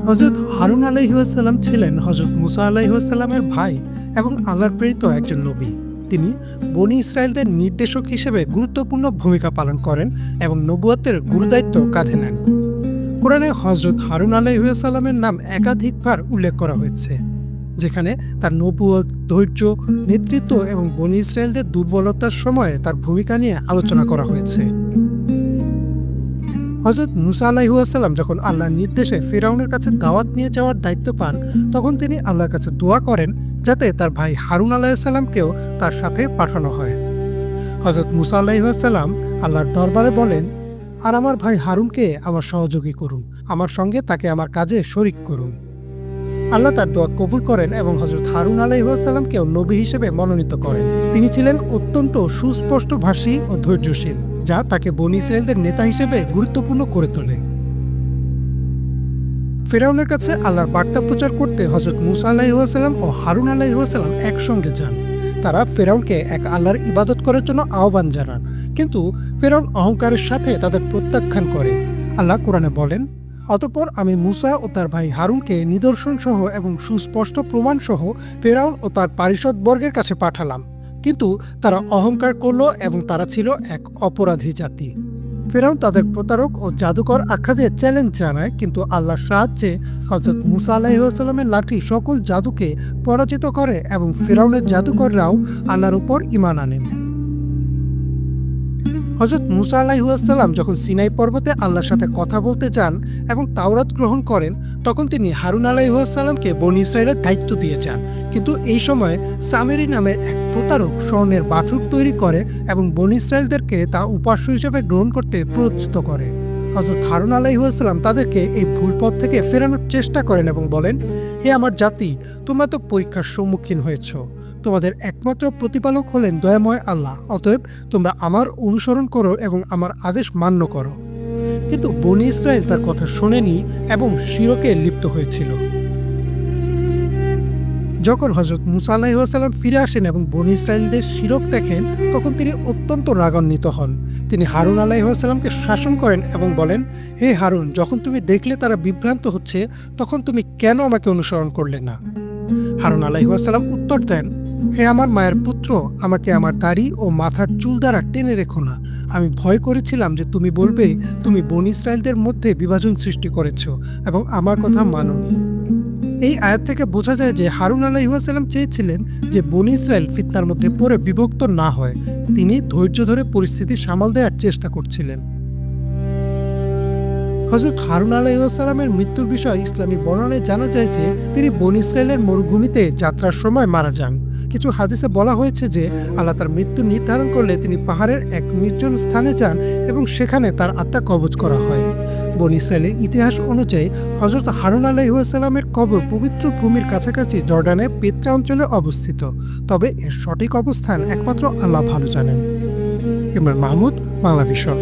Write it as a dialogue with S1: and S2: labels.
S1: হযরত হারুন আলাইহিস সালাম ছিলেন হযরত মুসা আলাইহিস সালামের ভাই এবং আল্লাহর প্রেরিত একজন নবী। তিনি বনী ইসরায়েলদের নির্দেশক হিসেবে গুরুত্বপূর্ণ ভূমিকা পালন করেন এবং নবুয়তের গুরুদায়িত্ব কাঁধে নেন। কোরআনে হযরত হারুন আলাইহিস সালামের নাম একাধিকবার উল্লেখ করা হয়েছে, যেখানে তার নবুয়ত, ধৈর্য, নেতৃত্ব এবং বনী ইসরায়েলদের দুর্বলতার সময়ে তার ভূমিকা নিয়ে আলোচনা করা হয়েছে। হযরত মুসা আলাইহিস সালাম যখন আল্লাহর নির্দেশে ফিরআউনের কাছে দাওয়াত নিয়ে যাওয়ার দায়িত্ব পান, তখন তিনি আল্লাহর কাছে দোয়া করেন যাতে তার ভাই হারুন আলাইহিস সালামকেও তার সাথে পাঠানো হয়। হযরত মুসা আলাইহিস সালাম আল্লাহর দরবারে বলেন, আর আমার ভাই হারুনকে আমার সহযোগী করুন, আমার সঙ্গে তাকে আমার কাজে শরিক করুন। আল্লাহ তার দোয়া কবুল করেন এবং হযরত হারুন আলাইহিস সালামকেও নবী হিসেবে মনোনীত করেন। তিনি ছিলেন অত্যন্ত সুস্পষ্ট ভাষী ও ধৈর্যশীল, যা তাকে বনী ইসরায়েলদের নেতা হিসেবে গুরুত্বপূর্ণ করে তোলে। ফিরআউনের কাছে আল্লাহর বার্তা প্রচার করতে হযরত মুসা আলাইহিস সালাম ও হারুন আলাইহিস সালাম একসঙ্গে যান। তারা ফিরআউনকে এক আল্লাহর ইবাদত করার জন্য আহ্বান জানান, কিন্তু ফিরআউন অহংকারের সাথে তাদের প্রত্যাখ্যান করে। আল্লাহ কোরআনে বলেন, অতঃপর আমি মুসা ও তার ভাই হারুনকে নিদর্শন সহ এবং সুস্পষ্ট প্রমাণ সহ ফিরআউন ও তার পারিষদবর্গের কাছে পাঠালাম, কিন্তু তারা অহংকার করল এবং তারা ছিল এক অপরাধী জাতি। ফিরআউন তাদের প্রতারক ও জাদুকর আখ্যা দিয়ে চ্যালেঞ্জ জানায়, কিন্তু আল্লাহর সাহায্যে হযরত মুসা আলাইহিস সালামের লাঠি সকল জাদুকে পরাজিত করে এবং ফিরআউনের জাদুকররাও আল্লাহর উপর ঈমান আনেন। হযরত মুসা আলাইহিস সালাম যখন সিনাই পর্বতে আল্লাহর সাথে কথা বলতে যান এবং তাওরাত গ্রহণ করেন, তখন তিনি হারুন আলাইহিস সালামকে বনী ইসরায়েলের দায়িত্ব দিয়ে যান। কিন্তু এই সময় সামেরি নামের এক প্রতারক স্বর্ণের বাছুর তৈরি করে এবং বনী ইসরায়েলদেরকে তা উপাস্য হিসেবে গ্রহণ করতে প্ররোচিত করে। হযরত হারুন আলাইহিস সালাম তাদেরকে এই ভুল পথ থেকে ফেরানোর চেষ্টা করেন এবং বলেন, হে আমার জাতি, তোমরা তো পরীক্ষার সম্মুখীন হয়েছ। তোমাদের একমাত্র প্রতিপালক হলেন দয়াময় আল্লাহ, অতএব তোমরা আমার অনুসরণ করো এবং আমার আদেশ মান্য করো। কিন্তু বনী ইসরায়েল তার কথা শোনেনি এবং শিরকে লিপ্ত হয়েছিল। যখন হযরত মুসা আলাইহিস সালাম ফিরে আসেন এবং বনী ইসরায়েলদের শিরক দেখেন, তখন তিনি অত্যন্ত রাগান্বিত হন। তিনি হারুন আলাইহিস সালামকে শাসন করেন এবং বলেন, হে হারুন, যখন তুমি দেখলে তারা বিভ্রান্ত হচ্ছে, তখন তুমি কেন আমাকে অনুসরণ করলে না? হারুন আলাইহিস সালাম উত্তর দেন, হে আমার মায়ের পুত্র, আমাকে আমার দাড়ি ও মাথার চুল দ্বারা টেনে রেখো না। আমি ভয় করেছিলাম যে তুমি বলবে তুমি বনী ইসরায়েলদের মধ্যে বিভাজন সৃষ্টি করেছ এবং আমার কথা মানোনি। এই আয়াত থেকে বোঝা যায় যে হারুন আলাইহিস সালাম চেয়েছিলেন যে বনী ইসরায়েল ফিতনার মধ্যে পড়ে বিভক্ত না হয়। তিনি ধৈর্য ধরে পরিস্থিতি সামাল দেওয়ার চেষ্টা করছিলেন। হযরত হারুন আলাইহিস সালামের মৃত্যুর বিষয়ে ইসলামী বর্ণনায় জানা যায় যে তিনি বনী ইসরায়েলের মরুভূমিতে যাত্রার সময় মারা যান। কিছু হাদিসে বলা হয়েছে যে আল্লাহ তার মৃত্যু নির্ধারণ করলে তিনি পাহাড়ের এক নির্জন স্থানে যান এবং সেখানে তার আত্মা কবজ করা হয়। বনী ইসরায়েলের ইতিহাস অনুযায়ী হযরত হারুন আলাইহিস সালামের কবর পবিত্র ভূমির কাছাকাছি জর্ডানের পেত্রা অঞ্চলে অবস্থিত, তবে এর সঠিক অবস্থান একমাত্র আল্লাহ ভালো জানেন। ইমরান মাহমুদ, বাংলা ভিশন।